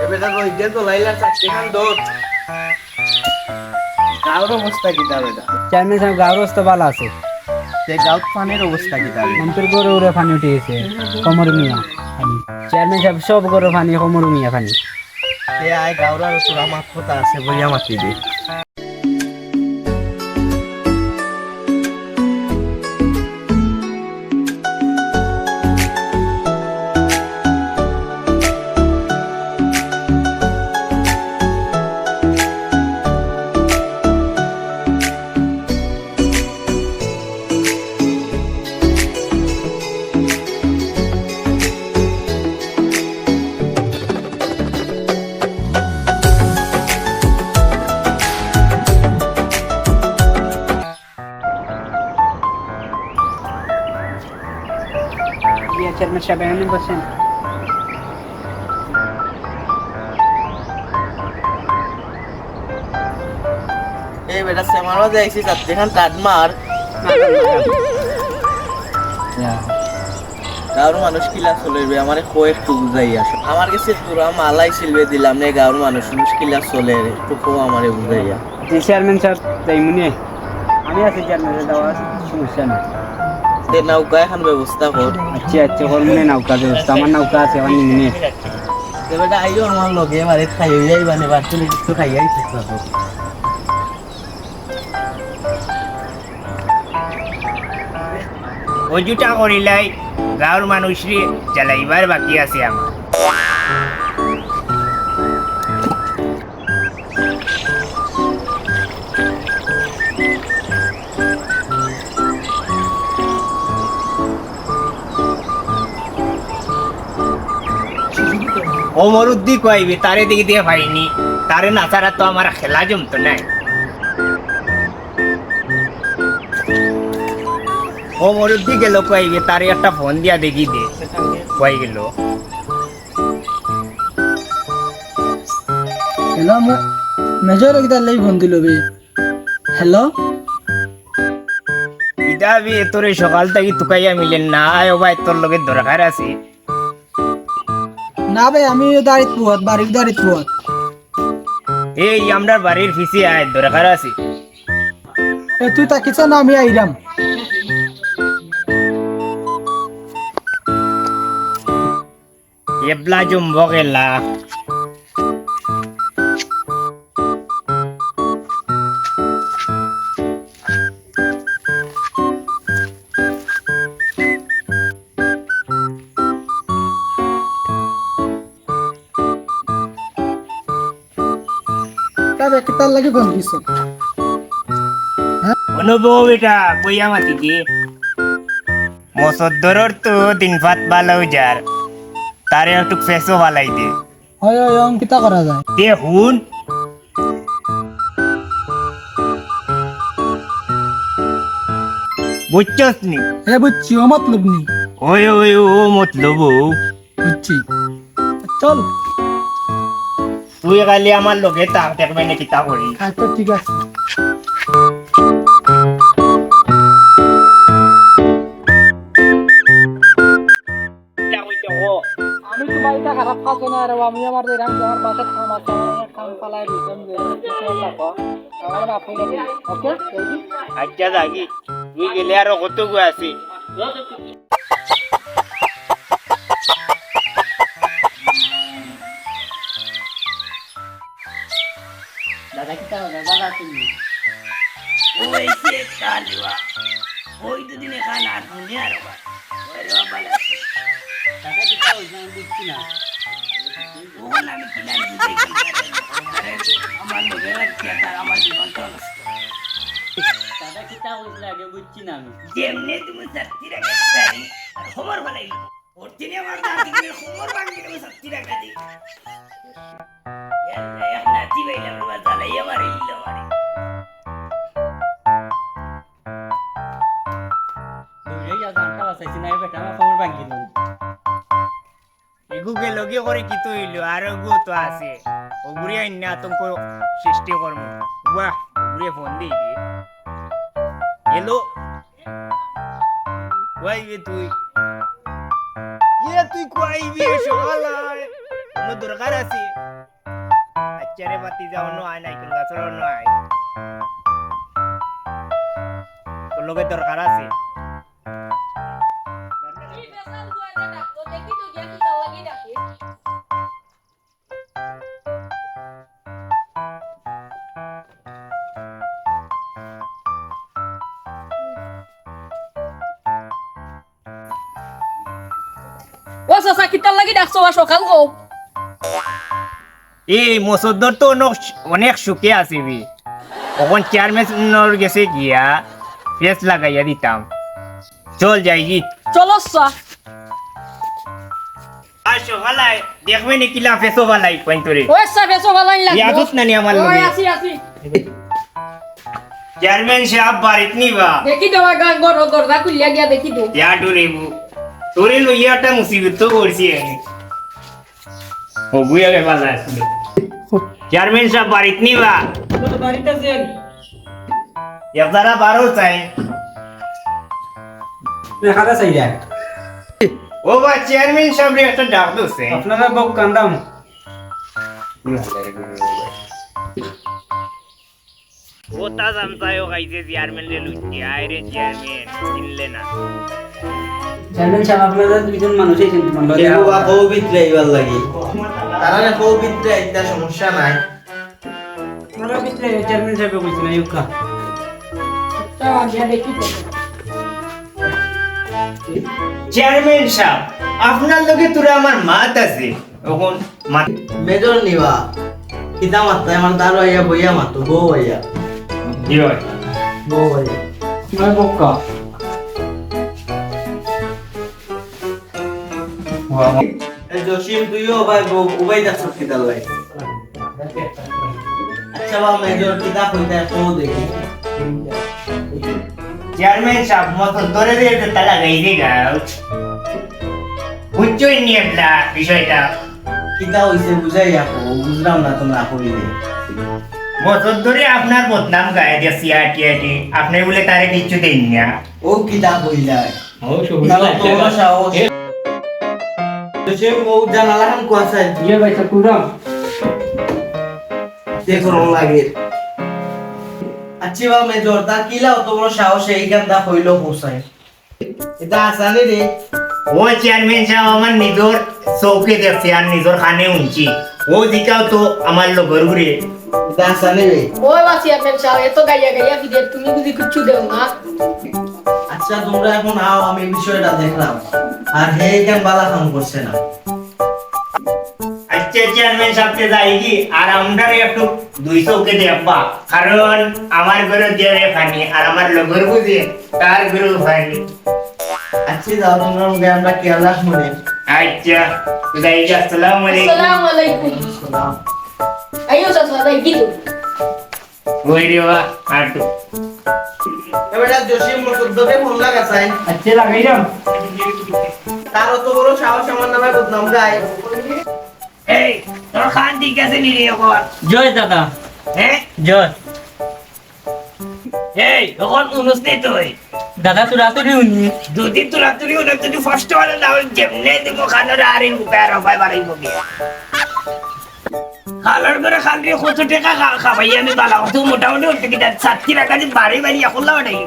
বেটা কই দে তো লাইলা চাকরি খান দৌড় গাঁর অবস্থা কি তা বেটা চেয়ারম্যান সাহেব গাঁর অবস্থা ভালো আছে তে গাঁত পানির অবস্থা কি তা মন্ত্রী গরু উড়ে পানি উঠে গেছে কমর মিয়া পানি চেয়ারম্যান সাহেব সব গরু পানি কমর মিয়া পানি তে আয় গাঁর আর তোরা মাত কথা আছে বইয়া মাতি দে চেয়ারম্যান সাহেব এমনি বসেন এই বেটা সেমার মাঝে আইছি চাকরি খান টাট মার গাঁর মানুষ কিলা চলবে আমার কো একটু বুঝাই আসো আমার কাছে তোরা মালাই সিলবে দিলাম নে গাঁর মানুষ কিলা চলে একটু কো আমারে বুঝাইয়া জি চেয়ারম্যান সাহেব তাই মনে আমি আছি চেয়ারম্যান দেওয়া সমস্যা নেই তে নৌকা এখন ব্যবস্থা কর আচ্ছা আচ্ছা কর্মনে নৌকা ব্যবস্থা আমার নৌকা আছে আমার নিয়ে তে বেটা আইও আমার লগে মারে খাই যাই মানে বাড়তে একটু খাইয়াই চেষ্টা কর অজুটা করিলাই গাঁর মানুষরে জ্বালাইবার বাকি আছে আমার ও মরুদ্দি কইবে তারে দিকে দিয়ে পাইনি তারে নাচারা তো আমার খেলা জমতো নাই ও মরুদ্দি গেল কইবে তারে একটা ফোন দিয়া দেখি দে কই গেল হ্যালো মেজর কিটা লাই ফোন দিল বে হ্যালো ইদা বি তোরে সকাল থেকে তুকাইয়া মিলেন না আয় ভাই তোর লগে দরকার আছে না ভাই আমি দাঁড়িয়ে পুয়াত বাড়ির দাঁড়িয়ে পুয়াত এই আমরা বাড়ির ফিসি আয় দরকার আছে তুই তাকিছ না আমি আইরাম এবলা জুম্ব গেলা তবে কিটার লাগি ফোন দিছ অনুভব এটা বইয়া মাতি দিয়ে মসদ্দরর তো দিন ভাত ভালো যার তারে একটু ফেসও ভালাই দে হয় হয় কিটা করা যায় দে হুন বুঝছস নি হে বুঝছি ও মতলব নি ওই ওই ও মতলব বুঝছি চল তুই খালি আমার লগে তাক দেখবে নাকি তা করি আচ্ছা ঠিক আছে আমি তোমার এটা খারাপ কাজ না রে আমি আমার এরকম আমার বাসা কাম আছে আমার কাম পালাই দিতাম যে আমার আপনি ওকে আচ্ছা দাগি তুই গেলে আরো কত গো আছে দাদা কিটা দাদা তুমি ওই সে কালুয়া ওই দুদিনে খানা আর দুনিয়া আর ওই রে বাবা দাদা কিটা আমি বুঝছি না ওখান আমি কিনা বুঝে আমার লোকের আর আমার জীবন তো দাদা কিটা আগে বুঝছি না আমি যেমনি তুমি শক্তি রাখা পারি আর খবর বানাই ওর দিনে আমার দাদিকে খবর বানিয়ে তুমি শক্তি রাখা দি এক নাতি বাইলা বাবা জ্বালাইয়া মারি ইল্লা মারি দুইটাই জানটা বাঁচাইছি না বেটা আমার খবর ভাঙি দিল এগুকে লগে করে কি তো হইলো আর গো তো আছে ওগুরি আইন আতঙ্ক সৃষ্টি কর্ম বাহ ওগুরি ফোন দিই হ্যালো কইবি তুই তুই কইবি সকাল কোনো দরকার আছে বাচ্চারে বাতি যাও নয় নাইকেল গাছের নয় তোর লোকের দরকার আছে ও চাচা কিতার লাগি ডাকছো সকাল গো এই মসুদ্দর তো অনেক সুখে আসিবি তখন চেয়ারম্যান গেছে গিয়া ফেস লাগাইয়া দিতাম চল যাই জি চলো সা আর সকালায় দেখবে নি কিলা ফেসো বালাই পয়েন্টরে ওই সা বেসো ভালাই লাগলো ইয়াদুত নানি আমার ওই লগে আসি আসি চেয়ারম্যান সাহেব বাড়িত নিবা দেখি দেওয়া গান গড় গড়দা খুলিয়া গিয়া দেখি দো ইয়া ডুরেবু তোরে লইয়াটা মুসিবত তো করছি আমি ও বুয়া গে বালা আসলে চেয়ারম্যান সাহেব বাড়িত নিবা বাড়িতে আছেন এবারা বারো চাই খাতা চাই যায় ও বা চেয়ারম্যান সাহেব রে একটা ডাক দছে আপনারা বক কান্দাম ও তা জানতায় গাইছে চেয়ারম্যান রে লুচি আইরে চেয়ারম্যান চিনলে না চেয়ারম্যান সাহেব আপনারা দুইজন মানুষ আছেন মন্ডল কেউ বা পবিত্রে এইবার লাগি তারা না পবিত্রে একটা সমস্যা নাই আপনারা ভিতরে চেয়ারম্যান সাহেব কইছেন আইকা যাওয়া গিয়া দেখি দো চেয়ারম্যান সাহেব আপনার লগে তোরা আমার মাত আছে এখন মাত মেজর নিবা কিতা মাত্রা আমার দাঁড়ো আইয়া বইয়া মাতো বউ আইয়া দিও বউ ভাই নয় বক্কা এই জসিম তুইও ভাই বউ উবাই যাচ্ছ কিতা লাই আচ্ছা বা মেজর কিতা কইতা কো দেখি চেয়ারম্যান সাহেব মতো ধরে দিয়ে তালা গাইছে গাও বুঝছই নি একটা বিষয়টা কিতা হইছে বুঝাই আপো বুঝলাম না তোমরা কইলে বছর ধরে আপনার বদনাম গায়ে দিয়ে সিআরটিআইটি আপনি বলে তারে কিচ্ছু দেন না ও কিতা কইলা ও সুবিধা তোমরা সাহস জসিম বউ জানালা হাম কোয়াছে ইয়ে ভাই সাকুরাম দেখো রং লাগে আচ্ছা বা মেজর তা কিলা তোমরা সাহস এই গান্দা কইলো হোসাই এটা আসানি রে ও চেয়ারম্যান সাহেব আমার নিজর চৌকে দেখছে আর নিজর খানে উঞ্চি ও দিকাও তো আমার লগর ঘুরে এটা আসানি রে ওই বাসি আপেন চাও এত গাইয়া গাইয়া ভিডিও তুমি বুঝি কিচ্ছু দেও না আচ্ছা তোমরা এখন আও আমি বিষয়টা দেখলাম আর হে কেন বালা কাম করছে না আচ্ছা চেয়ারম্যান সাহেবকে যাই কি আর আমরা একটু 200 কে দেখবা কারণ আমার ঘরে দিয়ে ফানি আর আমার লগর বুঝে তার ঘরে ফানি আচ্ছা যাও তোমরা মুখে আমরা খেয়াল রাখবো রে আচ্ছা যাই কি আসসালামু আলাইকুম আসসালামু আলাইকুম সালাম আইও চাচা দেখি দো ওই রে বা আটু এবারে জসিম মুসদ্দকে ফোন লাগাছাই আচ্ছা লাগাইলাম তার অত বড় সাহস আমার নামে বদনাম গায় এই তোর খান ঠিক আছে নি রে এখন জয় দাদা হ্যাঁ জয় এই এখন অনুষ্ঠিত হই দাদা তো রাতে উনি যদি তোরা তুই ওটা যদি ফার্স্ট ওয়ালে দাও যেমনে দিব খানোর আর এই উপর ভাই বাড়াইব কি খালার করে খালি কত টাকা খাবাই আমি বালা তো মোটামুটি উঠতে কি 60 টাকা দিয়ে বাড়ি বাড়ি এখন লাগাই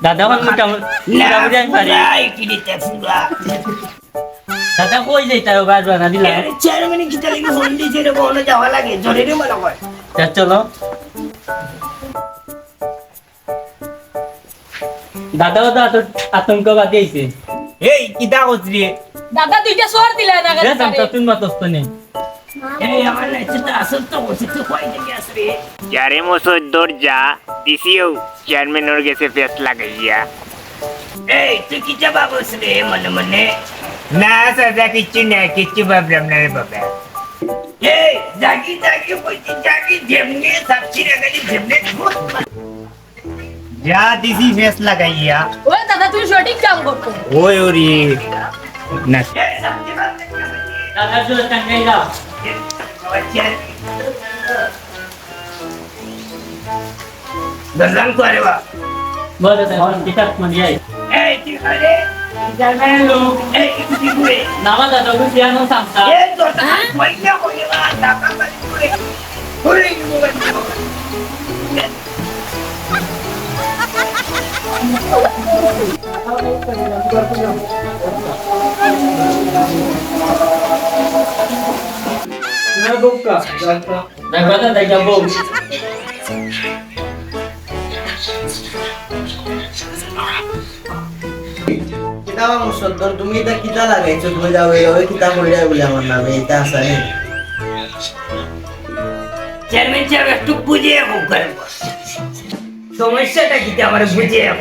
দাদা কোন মোটামুটি না পারি ভাই কি দিতে ফুরা দাদা কই যাইতা গাছ বানা দিলা আরে চেয়ারম্যান কি তালি ফোন দিছে রে বলে যাওয়া লাগে জোরে রে মনে হয় তা চলো দাদাও তো আতঙ্কবাদী আইছে এই কিটা করছিস দাদা দুইটা সোর দিলা না রে সামতা তুমি মাতস্ত নেই এই আমার লাইটটা আসল তো বসে তো কই থেকে আসবে যারে মসদ দরজা দিছিও চেয়ারম্যান ওর গেছে ফেস লাগাইয়া এই তুই কি জবাব রে মনে মনে না সাজা কিচ্ছু ভাবলাম না রে বাবা এই জাগি জাগি বলছি জাগি যেমনি সাক্ষী লাগাই যেমনি যা দিছি ফেস লাগাইয়া ওই দাদা তুমি সঠিক কাম করছো ওই ওরে না দাদা জোর টাঙ্গাই দাও দরজান করে বা বলে তো হন কিতাব মানে আই এই তুই আরে চেয়ারম্যান লোক এই কি করে নামা দাদা কো সিয়ানো সামতা এই দরজা কইলা কইলা টাকা বাড়ি করে ওরে না বুকা না কথা দেখা বউ কিতা আমার মুসদ্দর তুমি এটা কিতা লাগাইছো তুমি যাও এই কিতা কইরা বলে আমার নামে এটা আসানি চেয়ারম্যান সাহেব একটু বুঝিয়ে হোক সমস্যাটা কি আমার বুঝিয়ে হোক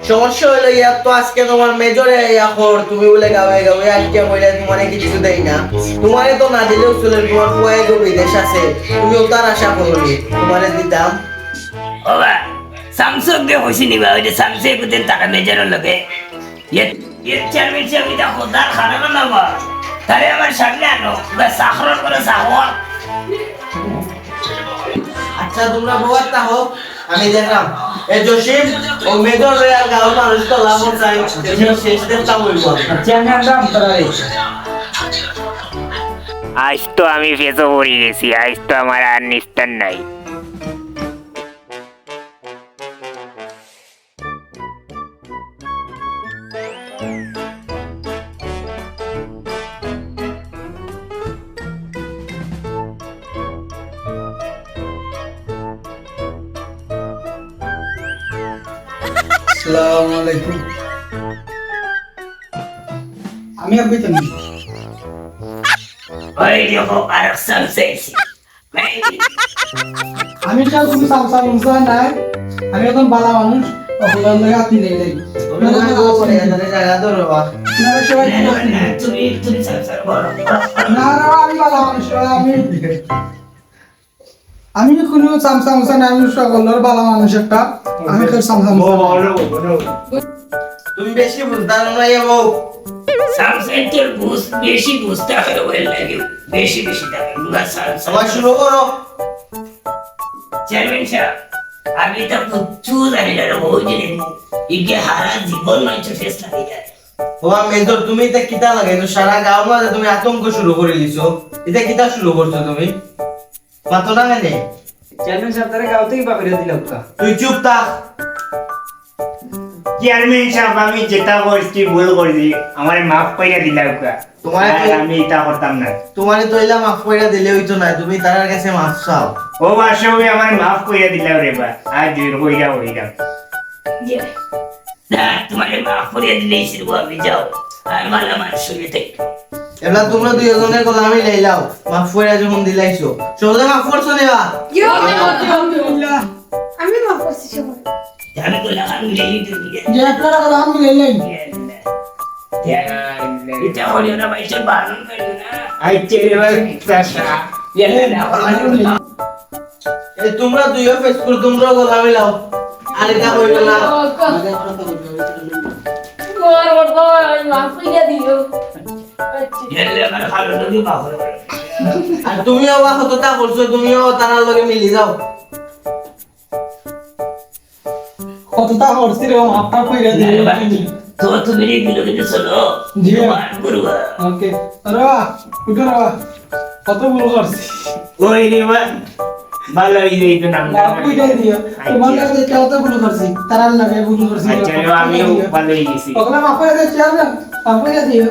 সমস্যা হইলো ইয়া তো আজকে তোমার মেজরে ইয়া কর তুমি বলে গাবে গাবে আজকে কইরা তোমার কিছু দেই না তোমারে তো না দিলেও চলে তোমার কয়ে গো বিদেশ আছে তুমি তার আশা করনি তোমারে দিতাম বাবা স্যামসাং কে হইছি নিবা ওই যে স্যামসাং কুদিন টাকা মেজারের লগে ये চেয়ারম্যান সাহেব এটা খোদার খারাপ না বা তারে আমার সামনে আনো বা সাখরন করে সাহর আচ্ছা তোমরা বউয়ার তা হোক আমি দেখলাম এই জসিম ও মেজর রেয়াল গাঁও মানুষ তো লাভ চাই শেষ দেখতাম হইব আজ তো আমি ফেসো পড়ে গেছি আজ তো আমার আর নিস্তার নাই আসসালামু আলাইকুম আমি আবি তুমি ওই দেখো আর সামসাইছি আমি কাল তুমি সামসা মুসা নাই আমি এখন বালা মানুষ ওগুলোর লাগে আপনি নেই লাগি তোমরা গো করে এখানে জায়গা ধরো বা না সবাই তুমি সামসার বড় না আমি বালা মানুষ আমি কোনো সামসা মুসা নাই আমি সকলের বালা মানুষ একটা আমি তো সামসা মুসা তুমি বেশি বুঝদার না ইয়া বউ সামসাইটের বুঝ বেশি বুঝতে হয় ওই লাগে বেশি বেশি টাকা গুলা সবাই শুরু করো চেয়ারম্যান সাহেব আমি তো প্রচুর জানি না ওই জিনিস ইকে হারা জীবন নয় ফেস লাগে যায় তোমার মেজর তুমি এটা কিতা লাগাইছো সারা গাঁও মাঝে তুমি আতঙ্ক শুরু করে দিছো এটা কিতা শুরু করছো তুমি পাতো না কেন চেয়ারম্যান সাহেব তারে গাঁও থেকে বাপরে দিলাম কা তুই চুপ থাক চেয়ারম্যান সাহেব আমি যেটা করছি ভুল করছি আমার মাফ করে দিলাম তোমার আমি এটা করতাম না তোমারে তো এলা মাফ কইরা দিলে হইতো না তুমি তার কাছে মাফ চাও ও বাসবে আমার মাফ করে দিলাম রে বা আজ হইরা হইরা না তোমার মাফ করে দিলেই শিরবো আমি যাও আর মালা মার শুয়ে থেকে এলা তোমরা দুইজনের কথা আমি লাইলাও মাফ কইরা যখন দিলাইছো সহজে মাফ করছো নেবা আমি মাফ করছি সবাই আমি বললাম আমি লেলি তুমি যে আপনারা কথা আমি নেই নাই এটা হলো না ভাই সে বারণ করো না আই চেরে ভাই চাষা এই তোমরা দুইও ফেস করে তোমরা কথা আমি লাও আর এটা হইল না মাফ করে দিও এলে আমার ভালো নদী বাহর আর তুমিও বা কতটা করছো তুমিও তার লগে মিলি যাও কতটা করছি রে মাফটা কইরা দিই তো তুমি রেগুলো কিন্তু চলো জি। তোমার গুরুবা ওকে রবা উঠো রবা কত বড় করছি ওই রে বা ভালো হই যাই তো নাম না কইরা দিও তোমার কাছে কত বড় করছি তারার লাগে বড় করছি আচ্ছা রে আমিও ভালো হই গেছি ওগুলা মাফ করে দে চেয়ার না মাফ করে দিও